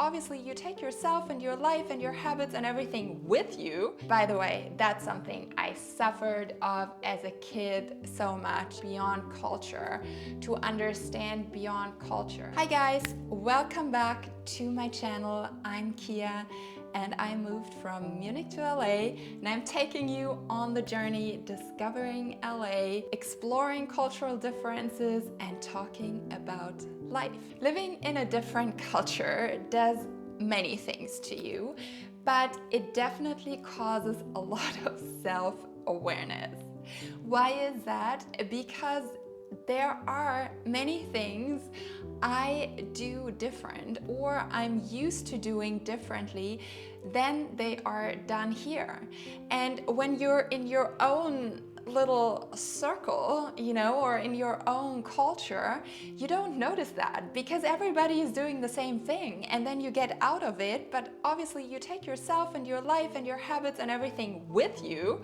obviously you take yourself and your life and your habits and everything with you. By the way, that's something I suffered of as a kid so much, beyond culture, to understand beyond culture. Hi guys, welcome back to my channel. I'm Kea and I moved from Munich to LA, and I'm taking you on the journey discovering LA, exploring cultural differences and talking about life. Living in a different culture does many things to you, but it definitely causes a lot of self-awareness. Why is that? Because there are many things I do different, or I'm used to doing differently than they are done here. And when you're in your own little circle, or in your own culture, you don't notice that because everybody is doing the same thing, and then you get out of it, but obviously you take yourself and your life and your habits and everything with you,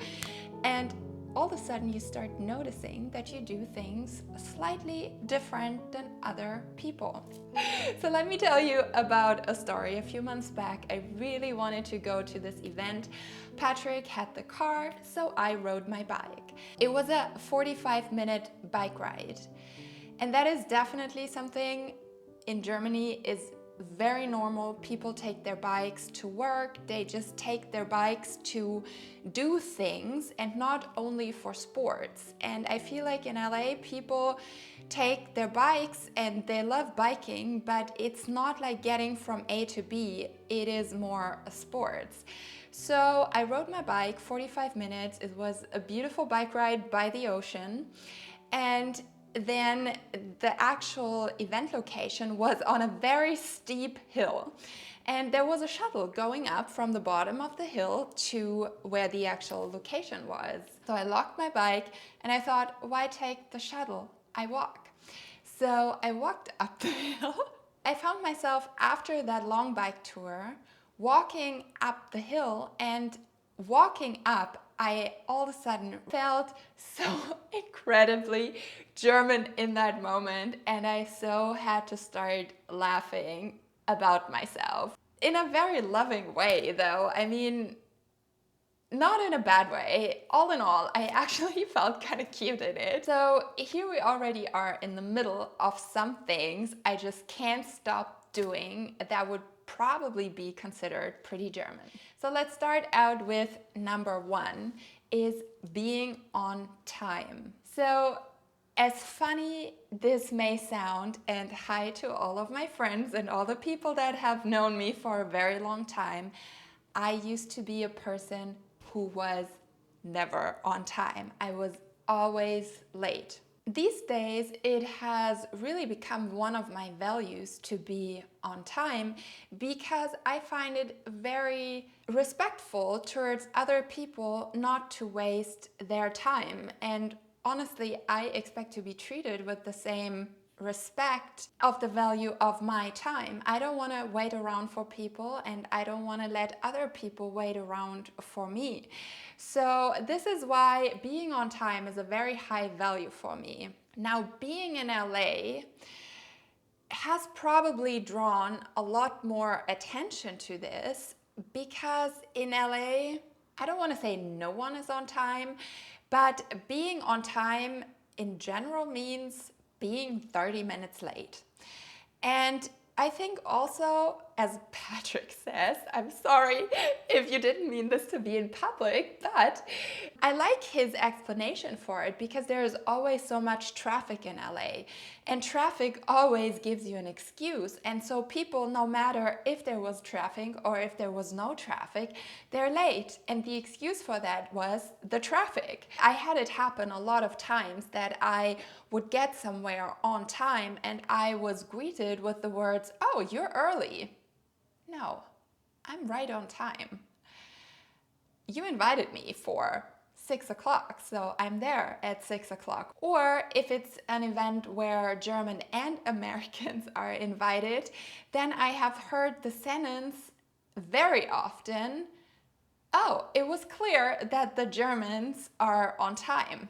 and all of a sudden you start noticing that you do things slightly different than other people. So let me tell you about a story. A few months back, I really wanted to go to this event. Patrick had the car, so I rode my bike. It was a 45-minute bike ride. And that is definitely something in Germany is very normal. People take their bikes to work, they just take their bikes to do things, and not only for sports. And I feel like in LA people take their bikes and they love biking, but it's not like getting from A to B, it is more a sports. So I rode my bike 45 minutes. It was a beautiful bike ride by the ocean, and then the actual event location was on a very steep hill, and there was a shuttle going up from the bottom of the hill to where the actual location was. So I locked my bike and I thought, why take the shuttle? I walk. So I walked up the hill. I found myself after that long bike tour walking up the hill, and walking up, I all of a sudden felt so incredibly German in that moment, and I so had to start laughing about myself. In a very loving way though, I mean, not in a bad way. All in all, I actually felt kind of cute in it. So here we already are in the middle of some things I just can't stop doing that would probably be considered pretty German. So let's start out with number one, is being on time. So as funny this may sound, and hi to all of my friends and all the people that have known me for a very long time, I used to be a person who was never on time. I was always late. These days, it has really become one of my values to be on time, because I find it very respectful towards other people not to waste their time. And honestly, I expect to be treated with the same respect of the value of my time. I don't want to wait around for people, and I don't want to let other people wait around for me. So this is why being on time is a very high value for me. Now, being in LA has probably drawn a lot more attention to this, because in LA, I don't want to say no one is on time, but being on time in general means being 30 minutes late. And I think also, as Patrick says, I'm sorry if you didn't mean this to be in public, but I like his explanation for it, because there is always so much traffic in LA, and traffic always gives you an excuse. And so people, no matter if there was traffic or if there was no traffic, they're late. And the excuse for that was the traffic. I had it happen a lot of times that I would get somewhere on time and I was greeted with the words, "Oh, you're early." No, I'm right on time. You invited me for 6 o'clock, so I'm there at 6 o'clock. Or if it's an event where German and Americans are invited, then I have heard the sentence very often, "Oh, it was clear that the Germans are on time."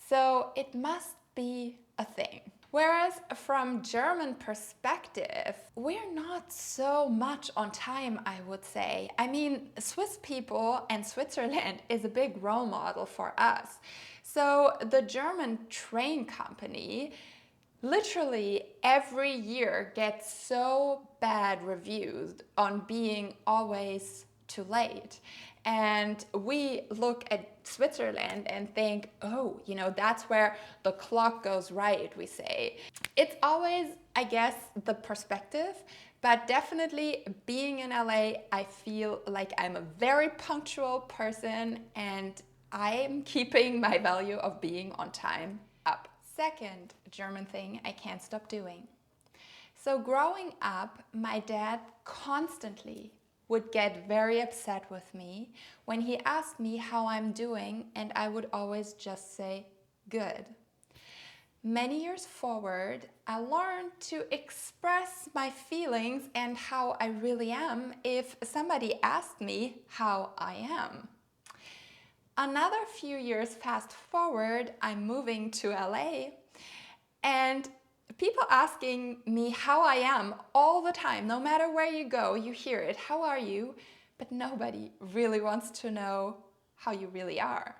So it must be a thing. Whereas from German perspective, we're not so much on time, I would say. I mean, Swiss people and Switzerland is a big role model for us. So the German train company literally every year gets so bad reviews on being always too late. And we look at Switzerland and think, oh, that's where the clock goes right, we say. It's always, I guess, the perspective, but definitely being in LA, I feel like I'm a very punctual person and I'm keeping my value of being on time up. Second German thing I can't stop doing. So growing up, my dad constantly would get very upset with me when he asked me how I'm doing, and I would always just say, good. Many years forward, I learned to express my feelings and how I really am if somebody asked me how I am. Another few years fast forward, I'm moving to LA, and people asking me how I am all the time, no matter where you go, you hear it, how are you? But nobody really wants to know how you really are.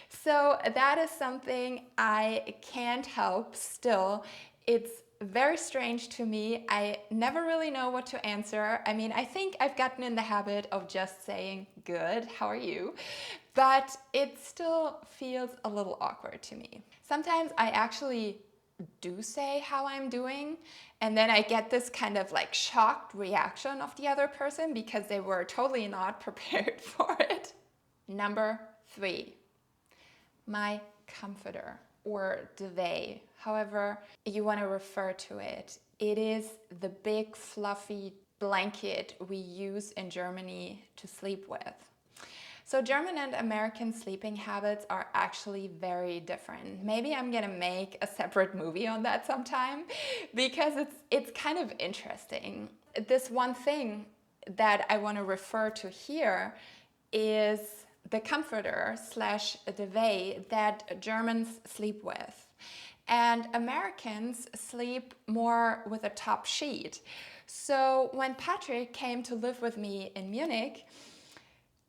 So that is something I can't help still. It's very strange to me. I never really know what to answer. I mean, I think I've gotten in the habit of just saying, good, how are you? But it still feels a little awkward to me. Sometimes I actually do say how I'm doing, and then I get this kind of like shocked reaction of the other person because they were totally not prepared for it. Number 3, my comforter or duvet, however you want to refer to it. It is the big fluffy blanket we use in Germany to sleep with. So German and American sleeping habits are actually very different. Maybe I'm gonna make a separate movie on that sometime because it's kind of interesting. This one thing that I want to refer to here is the comforter slash duvet that Germans sleep with. And Americans sleep more with a top sheet. So when Patrick came to live with me in Munich,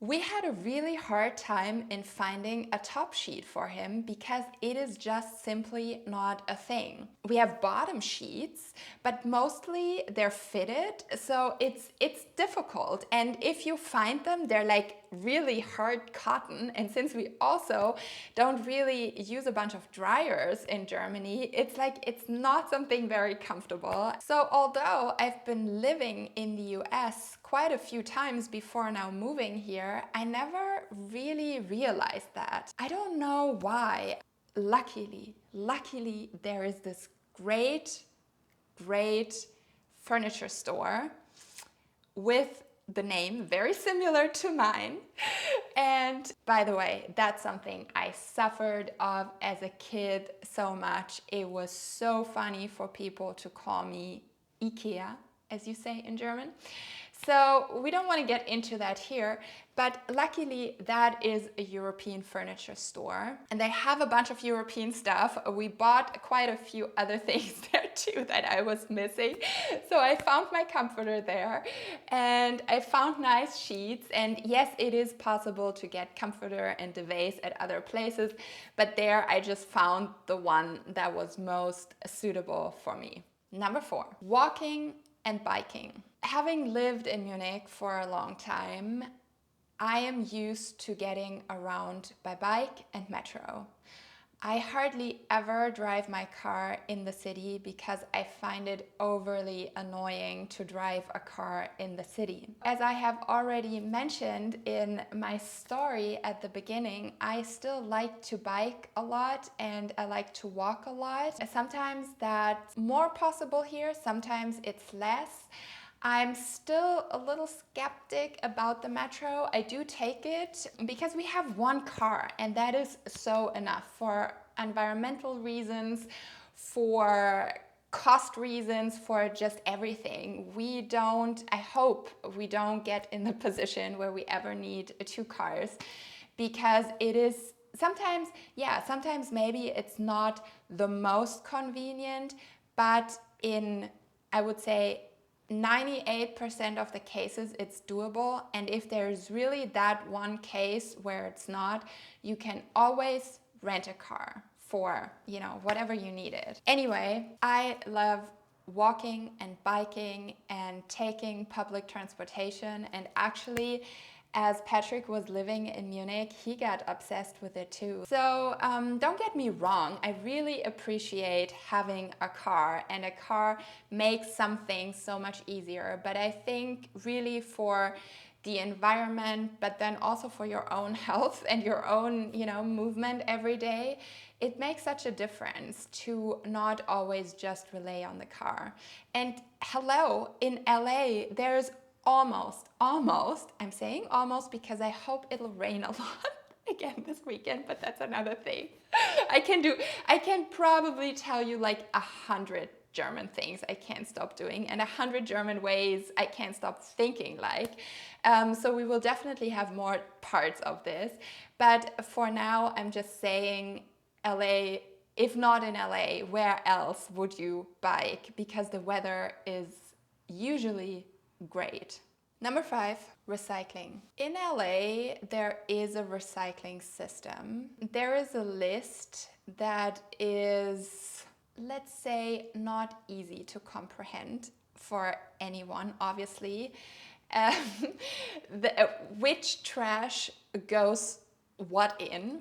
we had a really hard time in finding a top sheet for him because it is just simply not a thing. We have bottom sheets, but mostly they're fitted, so it's difficult. And if you find them, they're like really hard cotton. And since we also don't really use a bunch of dryers in Germany, it's not something very comfortable. So although I've been living in the US quite a few times before now moving here, I never really realized that. I don't know why. Luckily, there is this great furniture store with the name very similar to mine. And by the way, that's something I suffered of as a kid so much. It was so funny for people to call me Ikea, as you say in German. So we don't want to get into that here, but luckily that is a European furniture store and they have a bunch of European stuff. We bought quite a few other things there too that I was missing. So I found my comforter there and I found nice sheets, and yes, it is possible to get comforter and duvets at other places, but there I just found the one that was most suitable for me. Number 4, walking and biking. Having lived in Munich for a long time, I am used to getting around by bike and metro. I hardly ever drive my car in the city because I find it overly annoying to drive a car in the city. As I have already mentioned in my story at the beginning, I still like to bike a lot and I like to walk a lot. Sometimes that's more possible here, sometimes it's less. I'm still a little skeptic about the metro. I do take it because we have one car and that is so enough for environmental reasons, for cost reasons, for just everything. I hope we don't get in the position where we ever need 2 cars because it is sometimes, yeah, sometimes maybe it's not the most convenient, but in, I would say, 98% of the cases it's doable. And if there's really that one case where it's not, you can always rent a car for, you know, whatever you needed. Anyway, I love walking and biking and taking public transportation, and actually, as Patrick was living in Munich, he got obsessed with it too. So don't get me wrong, I really appreciate having a car, and a car makes some things so much easier. But I think really for the environment, but then also for your own health and your own, you know, movement every day, it makes such a difference to not always just rely on the car. And hello, in LA, there's almost, I'm saying almost because I hope it'll rain a lot again this weekend, but that's another thing. I can probably tell you like 100 German things I can't stop doing, and 100 German ways I can't stop thinking like. So we will definitely have more parts of this. But for now, I'm just saying LA, if not in LA, where else would you bike? Because the weather is usually great. Number 5, recycling. In LA, there is a recycling system. There is a list that is, let's say, not easy to comprehend for anyone, obviously. Which trash goes what in.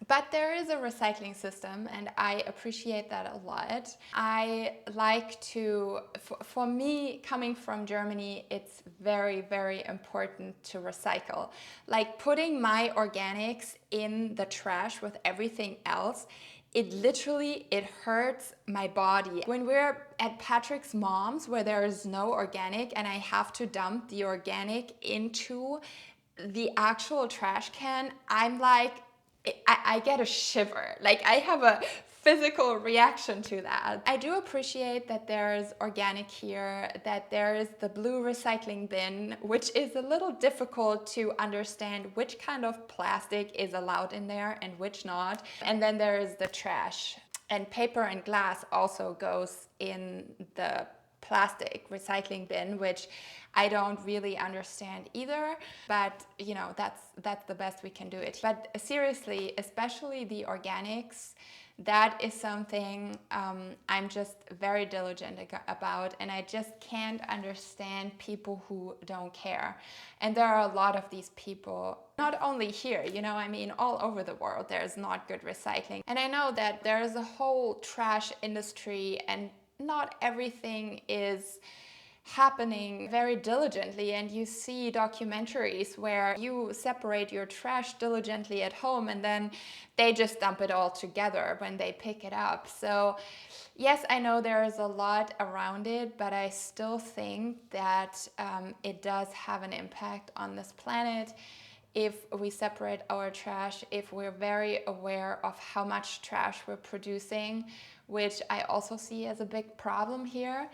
But there is a recycling system, and I appreciate that a lot. I like to, for me, coming from Germany, it's very, very important to recycle. Like putting my organics in the trash with everything else, it hurts my body. When we're at Patrick's mom's, where there is no organic, and I have to dump the organic into the actual trash can, I'm like, I get a shiver. Like I have a physical reaction to that. I do appreciate that there's organic here, that there is the blue recycling bin, which is a little difficult to understand which kind of plastic is allowed in there and which not. And then there is the trash. And paper and glass also goes in the plastic recycling bin, which I don't really understand either, but you know, that's the best we can do it. But seriously, especially the organics, that is something I'm just very diligent about, and I just can't understand people who don't care. And there are a lot of these people, not only here, you know, I mean, all over the world, there's not good recycling. And I know that there's a whole trash industry, and not everything is happening very diligently, and you see documentaries where you separate your trash diligently at home and then they just dump it all together when they pick it up. So yes, I know there is a lot around it, but I still think that it does have an impact on this planet if we separate our trash, if we're very aware of how much trash we're producing, which I also see as a big problem here.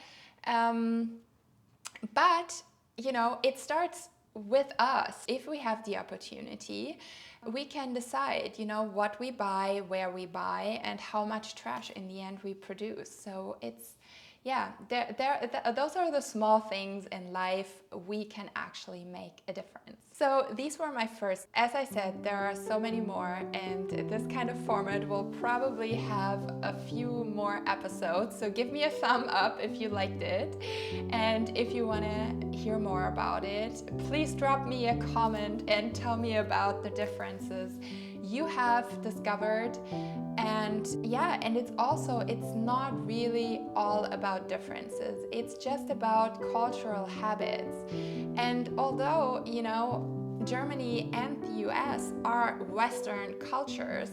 But, you know, it starts with us. If we have the opportunity, we can decide, you know, what we buy, where we buy, and how much trash in the end we produce. So it's, yeah, those are the small things in life we can actually make a difference. So these were my first. As I said, there are so many more, and this kind of format will probably have a few more episodes. So give me a thumb up if you liked it. And if you want to hear more about it, please drop me a comment and tell me about the differences you have discovered. And yeah, and it's not really all about differences. It's just about cultural habits. And although, you know, Germany and the US are Western cultures,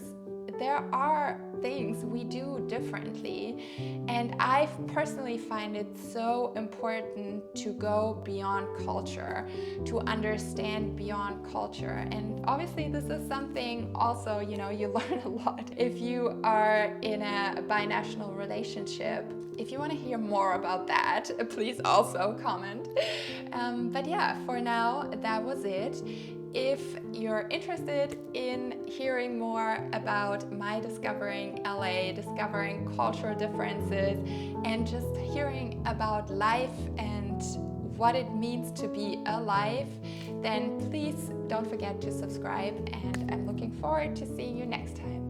there are things we do differently. And I personally find it so important to go beyond culture, to understand beyond culture. And obviously this is something also, you know, you learn a lot if you are in a binational relationship. If you want to hear more about that, please also comment. But yeah, for now, that was it. If you're interested in hearing more about my discovering LA, discovering cultural differences, and just hearing about life and what it means to be alive, then please don't forget to subscribe, and I'm looking forward to seeing you next time.